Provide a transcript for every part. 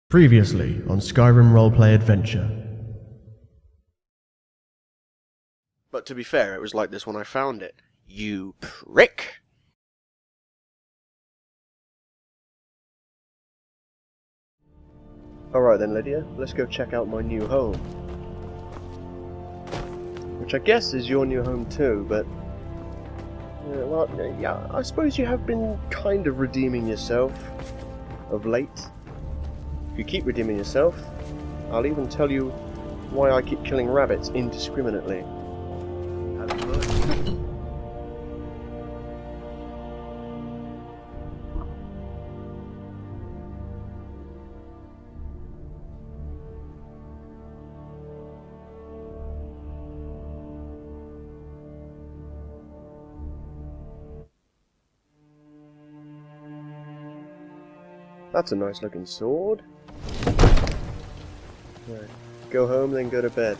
Previously on Skyrim Roleplay Adventure. But to be fair, it was like this when I found it. You prick! Alright then, Lydia, let's go check out my new home. Which I guess is your new home too, but... yeah, I suppose you have been kind of redeeming yourself of late. If you keep redeeming yourself, I'll even tell you why I keep killing rabbits indiscriminately. Have a look. That's a nice looking sword. Right. Go home, then go to bed.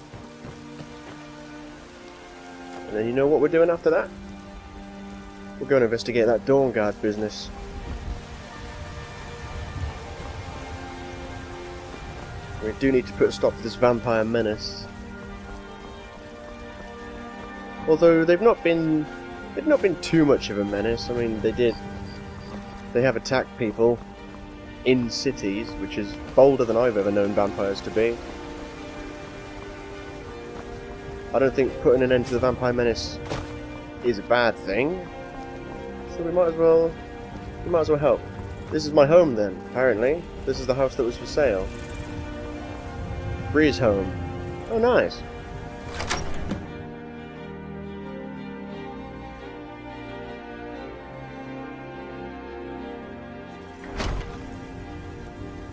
And then you know what we're doing after that? We're going to investigate that Dawn Guard business. We do need to put a stop to this vampire menace. Although they've not been too much of a menace. I mean, they have attacked people in cities, which is bolder than I've ever known vampires to be. I don't think putting an end to the vampire menace is a bad thing, so we might as well help. This is my home then, apparently. This is the house that was for sale. Bree's home. Oh, nice.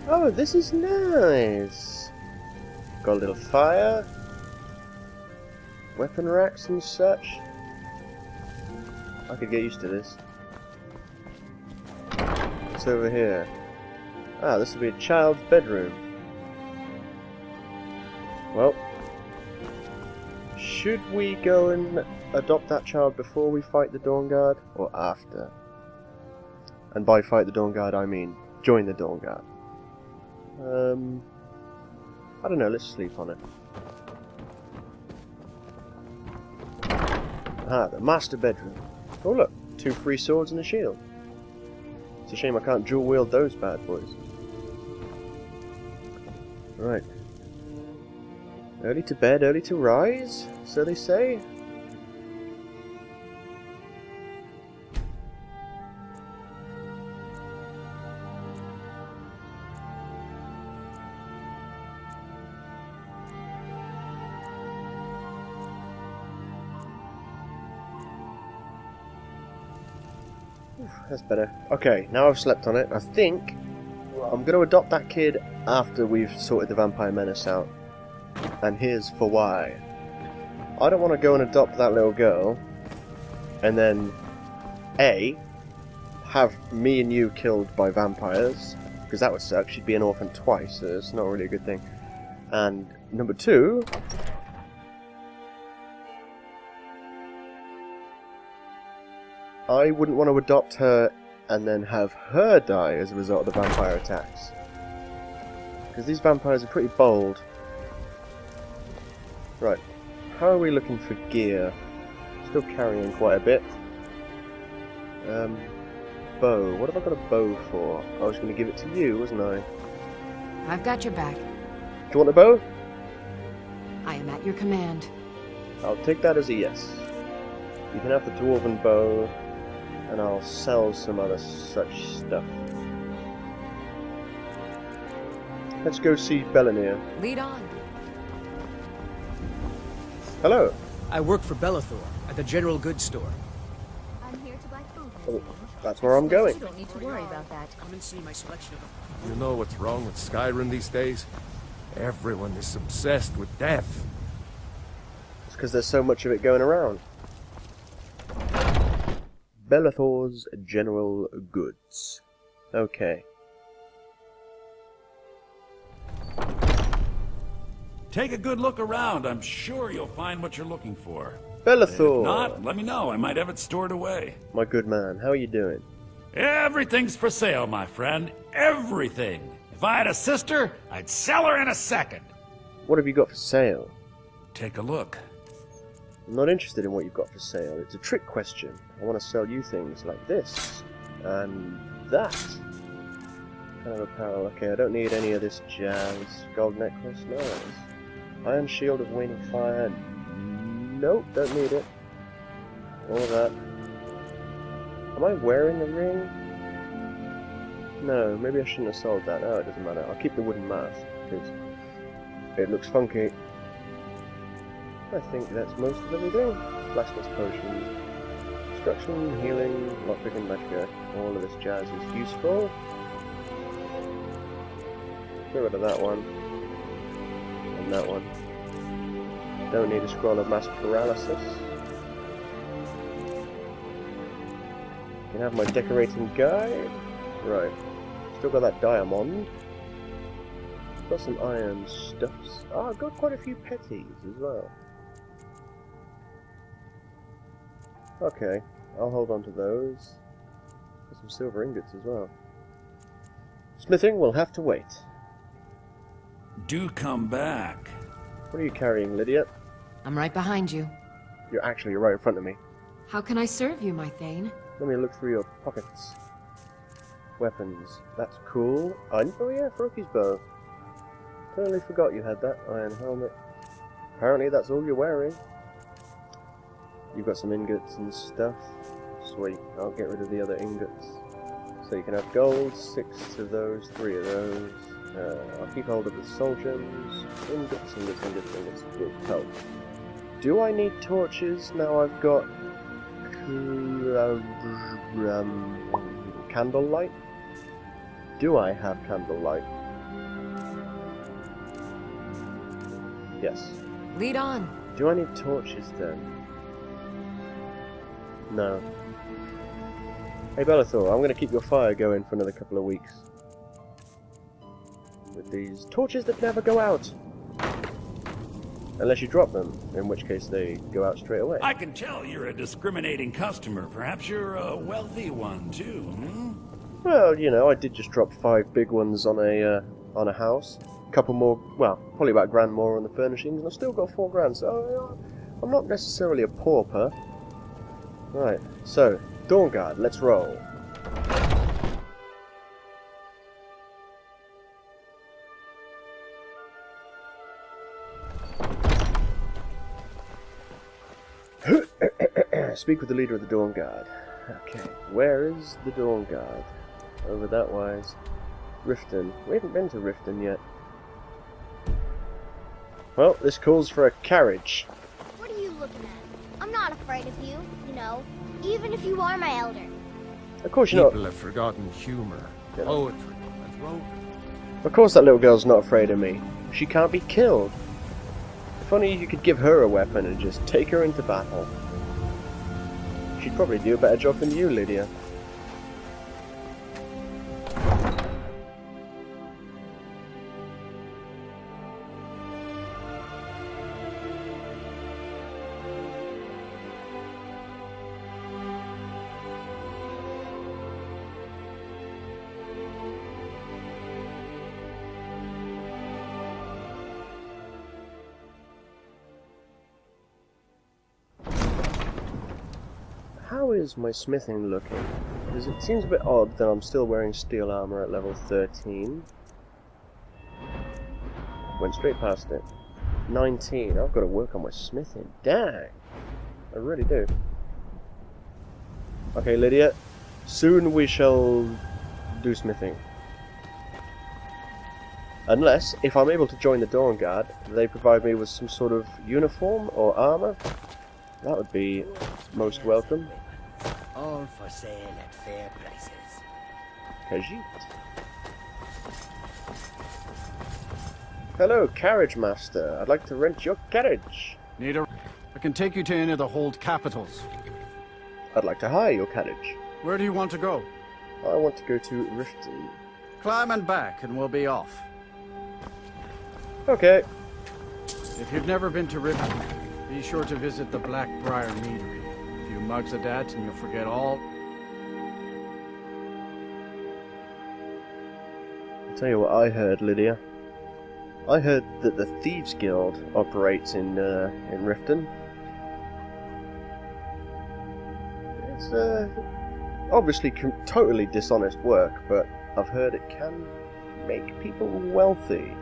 Oh, this is nice. Got a little fire. Weapon racks and such. I could get used to this. What's over here? Ah, this will be a child's bedroom. Well, should we go and adopt that child before we fight the Dawn Guard, or after? And by fight the Dawn Guard, I mean join the Dawn Guard. I don't know, let's sleep on it. Ah, the master bedroom. Oh look, 2 free swords and a shield. It's a shame I can't dual wield those bad boys. Right. Early to bed, early to rise, so they say. That's better. Okay, now I've slept on it, I think I'm going to adopt that kid after we've sorted the vampire menace out. And here's for why. I don't want to go and adopt that little girl and then A, have me and you killed by vampires, because that would suck. She'd be an orphan twice, so it's not really a good thing. And number 2, I wouldn't want to adopt her and then have her die as a result of the vampire attacks. Because these vampires are pretty bold. Right, how are we looking for gear? Still carrying quite a bit. Bow. What have I got a bow for? I was going to give it to you, wasn't I? I've got your back. Do you want a bow? I am at your command. I'll take that as a yes. You can have the dwarven bow, and I'll sell some other such stuff. Let's go see Belenir. Lead on. Hello. I work for Bellathor at the General Goods Store. I'm here to buy food. Oh, that's where I'm going. You don't need to worry about that. Come and see my selection of... You know what's wrong with Skyrim these days? Everyone is obsessed with death. It's because there's so much of it going around. Bellathor's General Goods. Okay. Take a good look around. I'm sure you'll find what you're looking for. Bellathor! If not, let me know. I might have it stored away. My good man, how are you doing? Everything's for sale, my friend. Everything. If I had a sister, I'd sell her in a second. What have you got for sale? Take a look. I'm not interested in what you've got for sale. It's a trick question. I want to sell you things like this. And that. Kind of apparel. Okay, I don't need any of this jazz. Gold necklace? No. Iron shield of waning fire? Nope, don't need it. All of that. Am I wearing a ring? No, maybe I shouldn't have sold that. Oh, it doesn't matter. I'll keep the wooden mask, because it looks funky. I think that's most of everything. Blacksmith's potion. Destruction, healing, lockpick and magic. All of this jazz is useful. Get rid of that one. And that one. Don't need a scroll of mass paralysis. Can have my decorating guide. Right. Still got that diamond. Got some iron stuffs. Ah, I've got quite a few petties as well. Okay, I'll hold on to those. Got some silver ingots as well. Smithing will have to wait. Do come back. What are you carrying, Lydia? I'm right behind you. You're actually right in front of me. How can I serve you, my Thane? Let me look through your pockets. Weapons. That's cool. Oh yeah, Froki's bow. Totally forgot you had that. Iron helmet. Apparently that's all you're wearing. You've got some ingots and stuff. Sweet. I'll get rid of the other ingots. So you can have gold, 6 of those, 3 of those. I'll keep hold of the soul gems. Ingots. Good help. Do I need torches now I've got candlelight? Do I have candlelight? Yes. Lead on. Do I need torches then? No. Hey Bellathor, I'm going to keep your fire going for another couple of weeks. With these torches that never go out. Unless you drop them, in which case they go out straight away. I can tell you're a discriminating customer. Perhaps you're a wealthy one, too, hmm? Well, you know, I did just drop 5 big ones on a house. A couple more, well, probably about £1 more on the furnishings, and I've still got £4, so I'm not necessarily a pauper. Right, so, Dawnguard, let's roll. Speak with the leader of the Dawnguard. Okay, where is the Dawnguard? Over that wise. Riften. We haven't been to Riften yet. Well, this calls for a carriage. What are you looking at? I'm not afraid of you, you know, even if you are my elder. Of course you're People have forgotten humor, poetry, and romance. Of course that little girl's not afraid of me. She can't be killed. If only you could give her a weapon and just take her into battle. She'd probably do a better job than you, Lydia. How is my smithing looking? Because it seems a bit odd that I'm still wearing steel armor at level 13. Went straight past it. 19. I've got to work on my smithing. Dang! I really do. Okay, Lydia. Soon we shall do smithing. Unless, if I'm able to join the Dawnguard, they provide me with some sort of uniform or armor. That would be most welcome. All for sale at fair prices. Khajiit. Hello, carriage master. I'd like to rent your carriage. I can take you to any of the hold capitals. I'd like to hire your carriage. Where do you want to go? I want to go to Riften. Climb and back, and we'll be off. Okay. If you've never been to Riften, be sure to visit the Blackbriar Meadery. A few mugs of that, and you'll forget all. A Tell you what I heard, Lydia. I heard that the Thieves Guild operates in Riften. It's obviously totally dishonest work, but I've heard it can make people wealthy.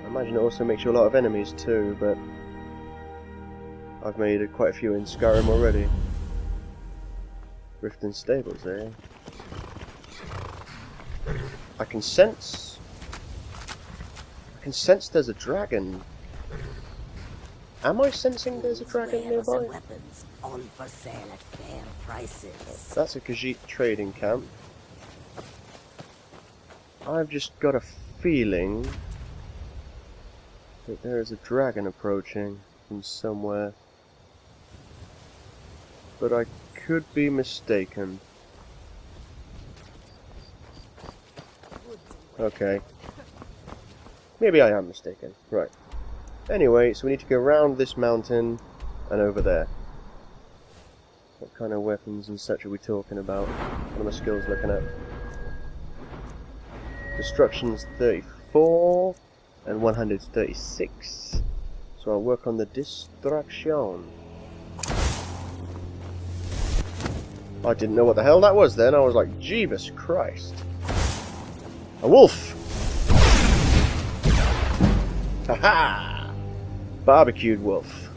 I imagine it also makes you a lot of enemies too, but I've made quite a few in Skyrim already. Riften Stables, eh? I can sense there's a dragon. Am I sensing there's a dragon nearby? Weapons, all for sale at fair prices. That's a Khajiit trading camp. I've just got a feeling that there is a dragon approaching from somewhere. But I could be mistaken. Okay. Maybe I am mistaken. Right. Anyway, so we need to go around this mountain and over there. What kind of weapons and such are we talking about? What are my skills looking at? Destruction's 34 and 100's 36. So I'll work on the destruction. I didn't know what the hell that was then. I was like, Jeebus Christ. A wolf! Haha! Barbecued wolf.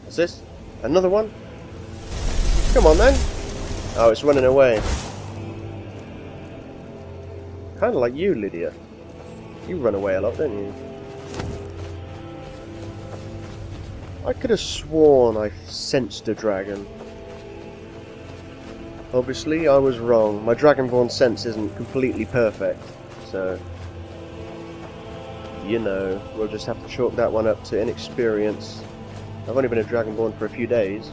What's this? Another one? Come on then! Oh, it's running away. Kinda like you, Lydia. You run away a lot, don't you? I could have sworn I sensed a dragon. Obviously, I was wrong. My Dragonborn sense isn't completely perfect, so... you know, we'll just have to chalk that one up to inexperience. I've only been a Dragonborn for a few days.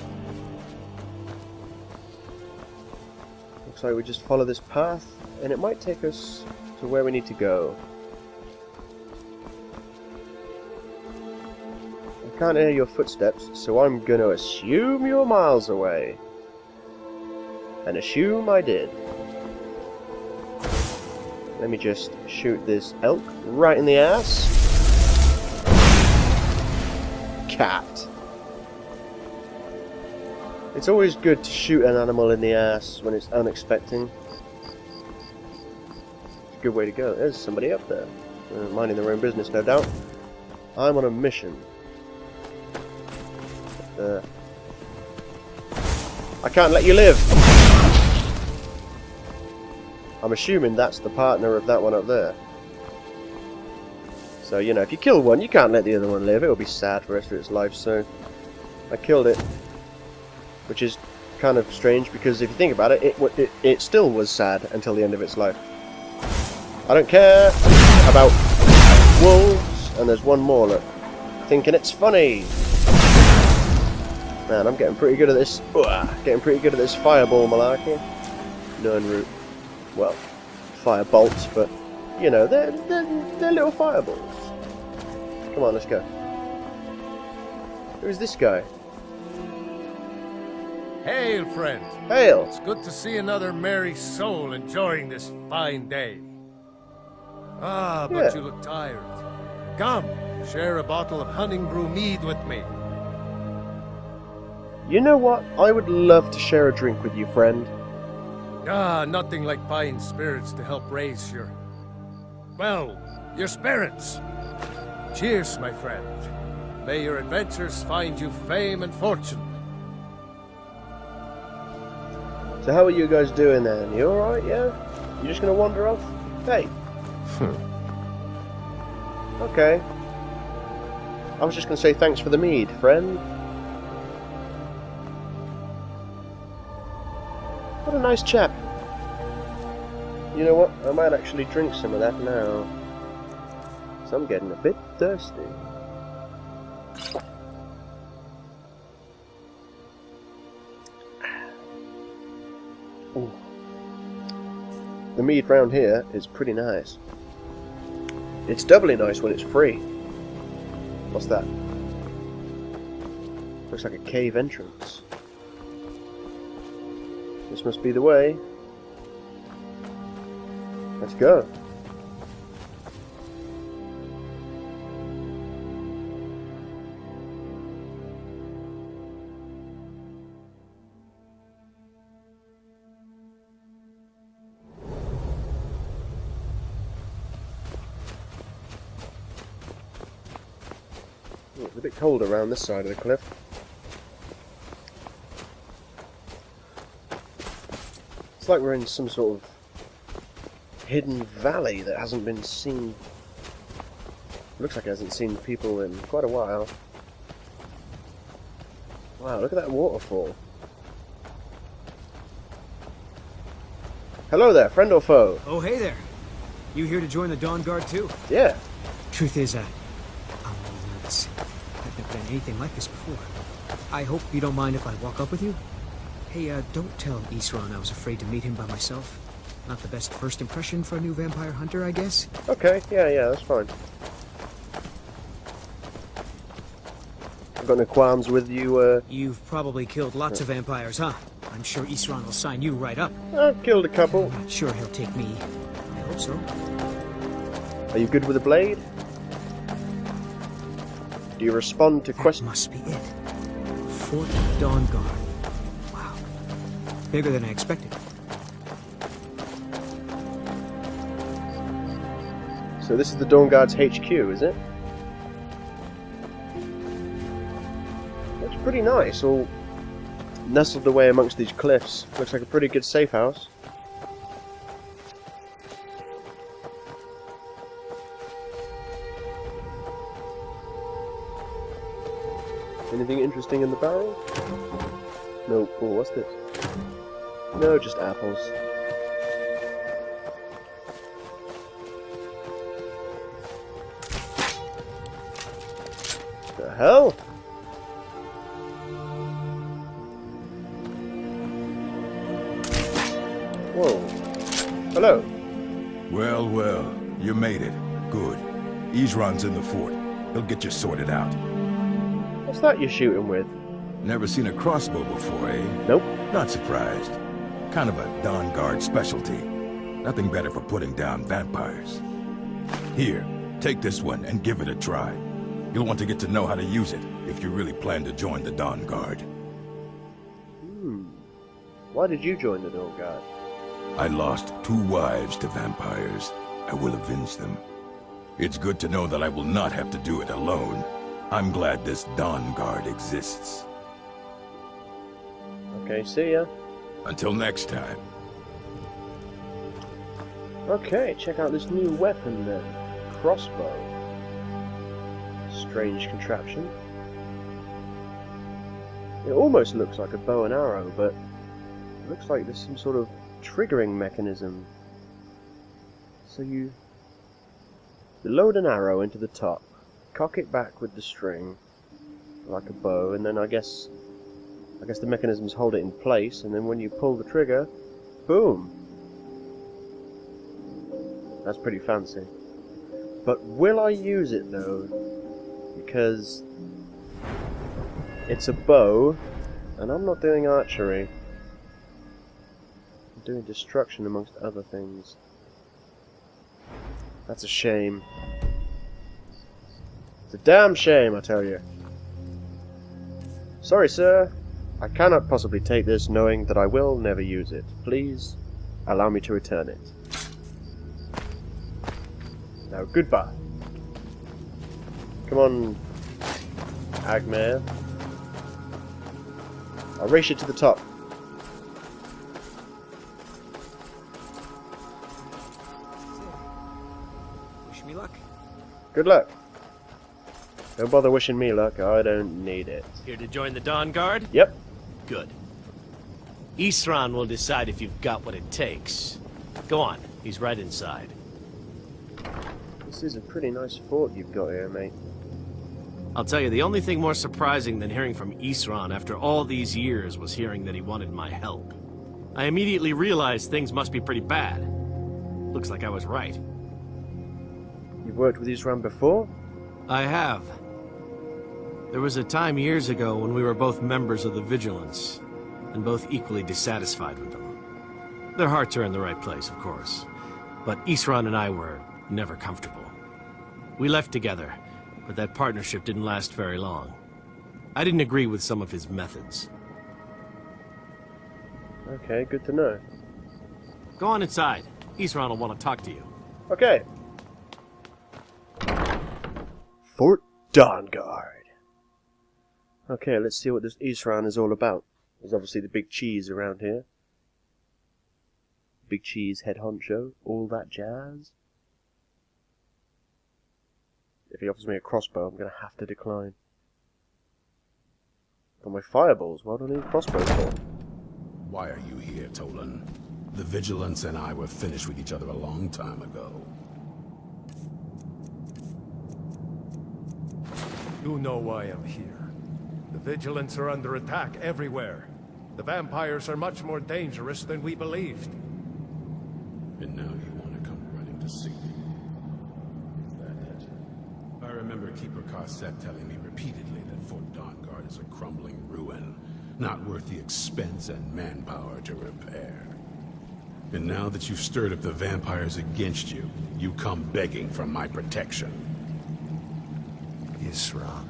Looks like we just follow this path, and it might take us to where we need to go. I can't hear your footsteps, so I'm going to assume you're miles away. And assume I did. Let me just shoot this elk right in the ass. Cat. It's always good to shoot an animal in the ass when it's unexpected. It's a good way to go. There's somebody up there. Minding their own business, no doubt. I'm on a mission. I can't let you live! I'm assuming that's the partner of that one up there. So, you know, if you kill one, you can't let the other one live. It'll be sad for the rest of its life, so... I killed it. Which is kind of strange, because if you think about it, it still was sad until the end of its life. I don't care about wolves, and there's one more, look. Thinking it's funny! Man, I'm getting pretty good at this. Getting pretty good at this fireball malarkey. Nern root. Well, fire bolts, but you know, they're little fireballs. Come on, let's go. Who's this guy? Hail, friend. Hail! It's good to see another merry soul enjoying this fine day. Ah, but Yeah. you look tired. Come, share a bottle of hunting brew mead with me. You know what? I would love to share a drink with you, friend. Ah, nothing like buying spirits to help raise your... well, your spirits. Cheers, my friend. May your adventures find you fame and fortune. So how are you guys doing then? You alright, yeah? You just gonna wander off? Hey. Okay. I was just gonna say thanks for the mead, friend. What a nice chap. You know what? I might actually drink some of that now. So I'm getting a bit thirsty. Ooh. The mead round here is pretty nice. It's doubly nice when it's free. What's that? Looks like a cave entrance. This must be the way. Let's go. It's a bit cold around this side of the cliff. It's like we're in some sort of hidden valley that hasn't been seen. Looks like it hasn't seen people in quite a while. Wow, look at that waterfall. Hello there, friend or foe? Oh, hey there. You here to join the Dawn Guard too? Yeah. Truth is, I'm a little nervous. I've never done anything like this before. I hope you don't mind if I walk up with you? Hey, don't tell Isran I was afraid to meet him by myself. Not the best first impression for a new vampire hunter, I guess? Okay, yeah, that's fine. I've got no qualms with you, You've probably killed lots of vampires, huh? I'm sure Isran will sign you right up. I've killed a couple. I'm not sure he'll take me. I hope so. Are you good with a blade? Do you respond to That questions? must be it. Fort Dawn Guard. Wow. Bigger than I expected. So this is the Dawn Guard's HQ, is it? Looks pretty nice, all nestled away amongst these cliffs. Looks like a pretty good safe house. Anything interesting in the barrel? No. Oh, what's this? No, just apples. The hell? Whoa. Hello. Well, well, you made it. Good. Isran's in the fort. He'll get you sorted out. What's that you're shooting with? Never seen a crossbow before, eh? Nope. Not surprised. Kind of a Dawn Guard specialty. Nothing better for putting down vampires. Here, take this one and give it a try. You'll want to get to know how to use it if you really plan to join the Dawn Guard. Why did you join the Dawn Guard? I lost 2 wives to vampires. I will avenge them. It's good to know that I will not have to do it alone. I'm glad this Dawn Guard exists. Okay, see ya. Until next time. Okay, check out this new weapon then. Crossbow. Strange contraption. It almost looks like a bow and arrow, but it looks like there's some sort of triggering mechanism. So you load an arrow into the top, cock it back with the string, like a bow, and then I guess the mechanisms hold it in place, and then when you pull the trigger, boom! That's pretty fancy. But will I use it though? Because it's a bow, and I'm not doing archery. I'm doing destruction amongst other things. That's a shame. It's a damn shame, I tell you. Sorry, sir. I cannot possibly take this knowing that I will never use it. Please, allow me to return it. Now, goodbye. Come on, Agmare. I'll race you to the top. Wish me luck. Good luck. Don't bother wishing me luck, I don't need it. Here to join the Dawn Guard? Yep. Good. Isran will decide if you've got what it takes. Go on, he's right inside. This is a pretty nice fort you've got here, mate. I'll tell you, the only thing more surprising than hearing from Isran after all these years was hearing that he wanted my help. I immediately realized things must be pretty bad. Looks like I was right. You've worked with Isran before? I have. There was a time years ago when we were both members of the Vigilance, and both equally dissatisfied with them. Their hearts are in the right place, of course, but Isran and I were never comfortable. We left together, but that partnership didn't last very long. I didn't agree with some of his methods. Okay, good to know. Go on inside. Isran will want to talk to you. Okay. Fort Dawn Guard. Okay, let's see what this Isran is all about. There's obviously the big cheese around here. Big cheese, head honcho, all that jazz. If he offers me a crossbow, I'm going to have to decline. Got my fireballs, what do I need a crossbow for? Why are you here, Tolan? The Vigilance and I were finished with each other a long time ago. You know why I'm here. The Vigilants are under attack everywhere. The vampires are much more dangerous than we believed. And now you want to come running to see me. Is that it? I remember Keeper Carset telling me repeatedly that Fort Dawnguard is a crumbling ruin, not worth the expense and manpower to repair. And now that you've stirred up the vampires against you, you come begging for my protection. Isran.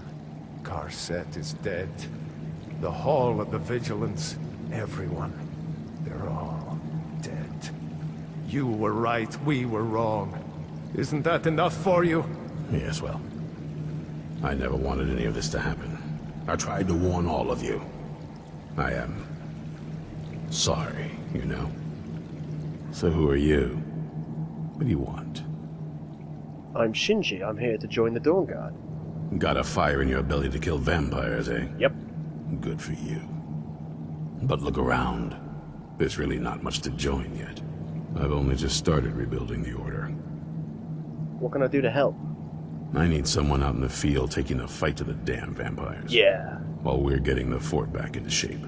Carset is dead. The Hall of the Vigilance, everyone. They're all dead. You were right, we were wrong. Isn't that enough for you? Yes, well, I never wanted any of this to happen. I tried to warn all of you. I am sorry, you know. So who are you? What do you want? I'm Shinji, I'm here to join the Dawnguard. Got a fire in your belly to kill vampires, eh? Yep. Good for you. But look around. There's really not much to join yet. I've only just started rebuilding the Order. What can I do to help? I need someone out in the field taking the fight to the damn vampires. Yeah. While we're getting the fort back into shape.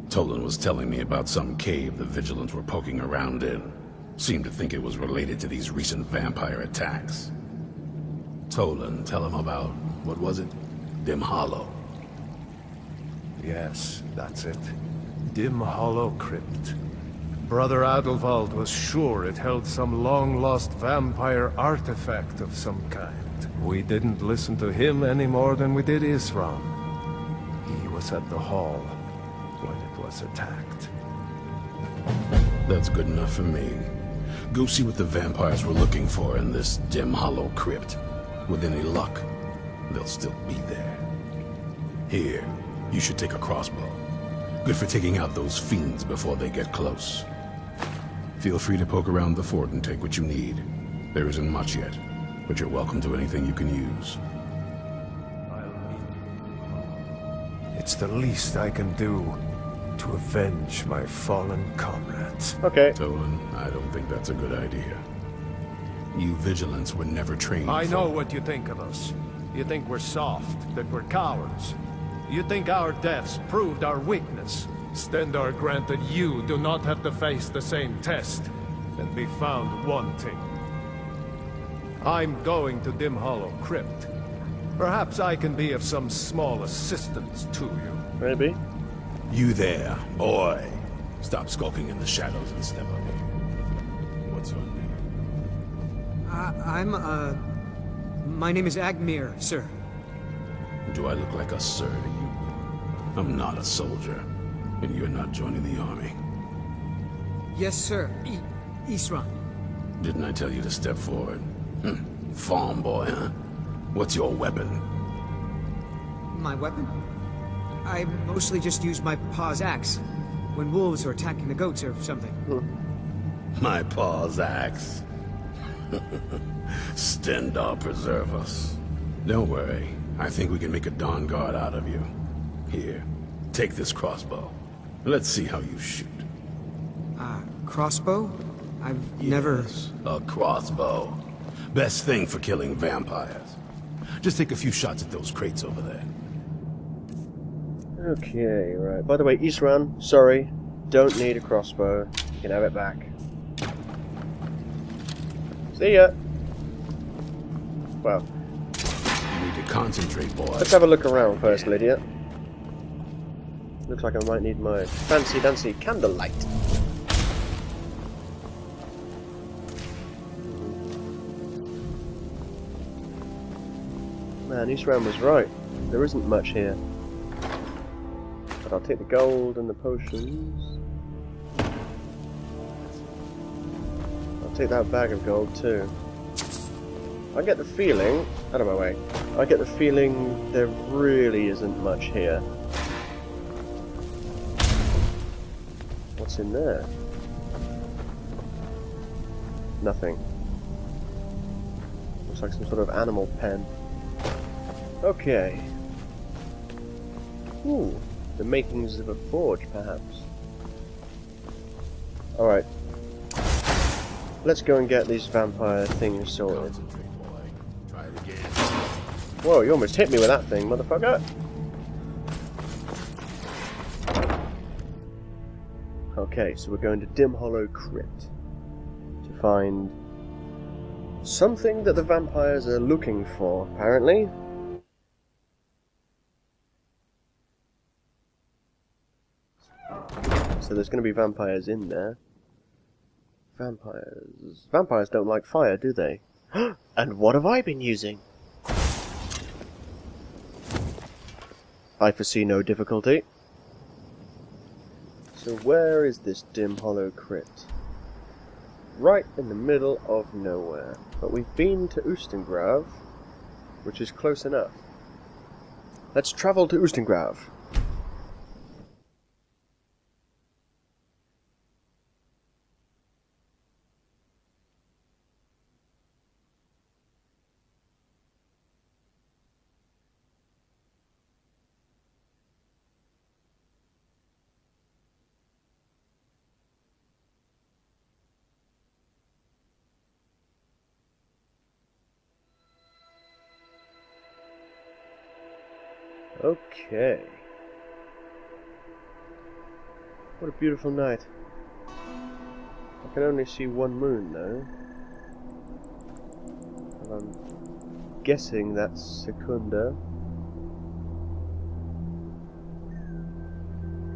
Tolan was telling me about some cave the Vigilants were poking around in. Seemed to think it was related to these recent vampire attacks. Tolan, tell him about, what was it? Dim Hollow. Yes, that's it. Dim Hollow Crypt. Brother Adelwald was sure it held some long-lost vampire artifact of some kind. We didn't listen to him any more than we did Isran. He was at the hall when it was attacked. That's good enough for me. Go see what the vampires were looking for in this Dim Hollow Crypt. With any luck, they'll still be there. Here, you should take a crossbow. Good for taking out those fiends before they get close. Feel free to poke around the fort and take what you need. There isn't much yet, but you're welcome to anything you can use. It's the least I can do to avenge my fallen comrades. Okay. Tolan, I don't think that's a good idea. You Vigilants were never trained I know what you think of us. You think we're soft, that we're cowards. You think our deaths proved our weakness. Stendarr granted you do not have to face the same test and be found wanting. I'm going to Dim Hollow Crypt. Perhaps I can be of some small assistance to you. Maybe. You there, boy. Stop skulking in the shadows and step up here. What's your name? My name is Agmir, sir. Do I look like a sir to you? I'm not a soldier, and you're not joining the army. Yes, sir. Isran. Didn't I tell you to step forward? Farm boy, huh? What's your weapon? My weapon? I mostly just use my paw's axe. When wolves are attacking the goats or something. My paw's axe. Stendarr preserve us. Don't worry. I think we can make a Dawnguard out of you. Here, take this crossbow. Let's see how you shoot. Crossbow? I've never... A crossbow. Best thing for killing vampires. Just take a few shots at those crates over there. Okay, right. By the way, Isran, sorry. Don't need a crossbow. You can have it back. See ya! Well. You need to concentrate, boy. Let's have a look around first, Lydia. Looks like I might need my fancy-dancy candlelight. Man, Isran was right. There isn't much here. But I'll take the gold and the potions. I'll take that bag of gold too. I get the feeling... Out of my way. I get the feeling there really isn't much here. What's in there? Nothing. Looks like some sort of animal pen. Okay. Ooh, the makings of a forge, perhaps. Alright. Let's go and get these vampire things sorted. Try it again. Whoa, you almost hit me with that thing, motherfucker! Okay, so we're going to Dim Hollow Crypt to find something that the vampires are looking for, apparently. So there's going to be vampires in there. Vampires don't like fire, do they? And what have I been using? I foresee no difficulty. So where is this Dim Hollow Crypt? Right in the middle of nowhere. But we've been to Ustengrav, which is close enough. Let's travel to Ustengrav. Okay. What a beautiful night. I can only see one moon though. And I'm guessing that's Secunda.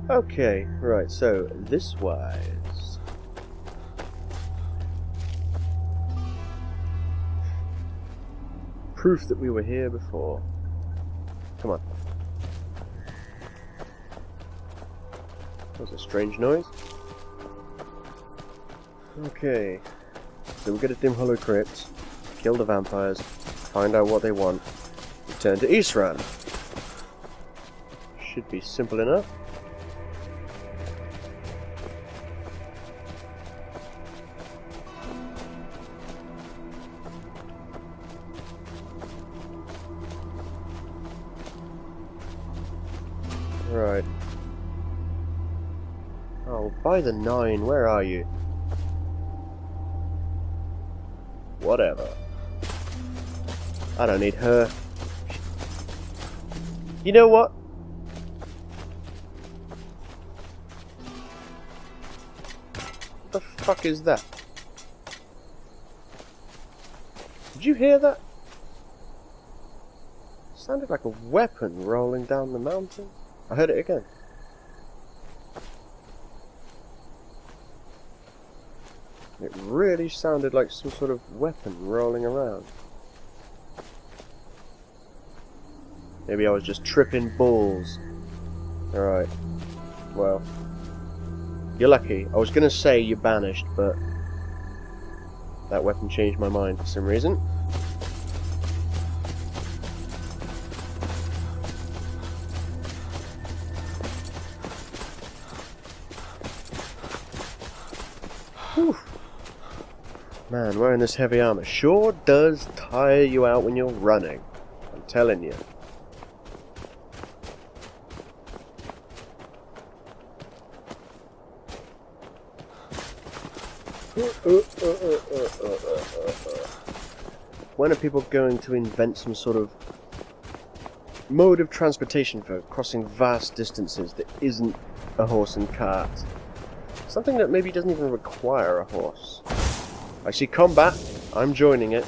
Okay, right, so this wise. Proof that we were here before. Come on. That was a strange noise. Okay. So we get a Dim Hollow Crypt, kill the vampires, find out what they want, return to Isran. Should be simple enough. Right. Oh, by the 9, where are you? Whatever. I don't need her. You know what? What the fuck is that? Did you hear that? It sounded like a weapon rolling down the mountain. I heard it again. It really sounded like some sort of weapon rolling around. Maybe I was just tripping balls. Alright. Well. You're lucky. I was gonna say you're banished, but that weapon changed my mind for some reason. Whew. Man, wearing this heavy armor sure does tire you out when you're running. I'm telling you. When are people going to invent some sort of mode of transportation for crossing vast distances that isn't a horse and cart? Something that maybe doesn't even require a horse. I see combat, I'm joining it.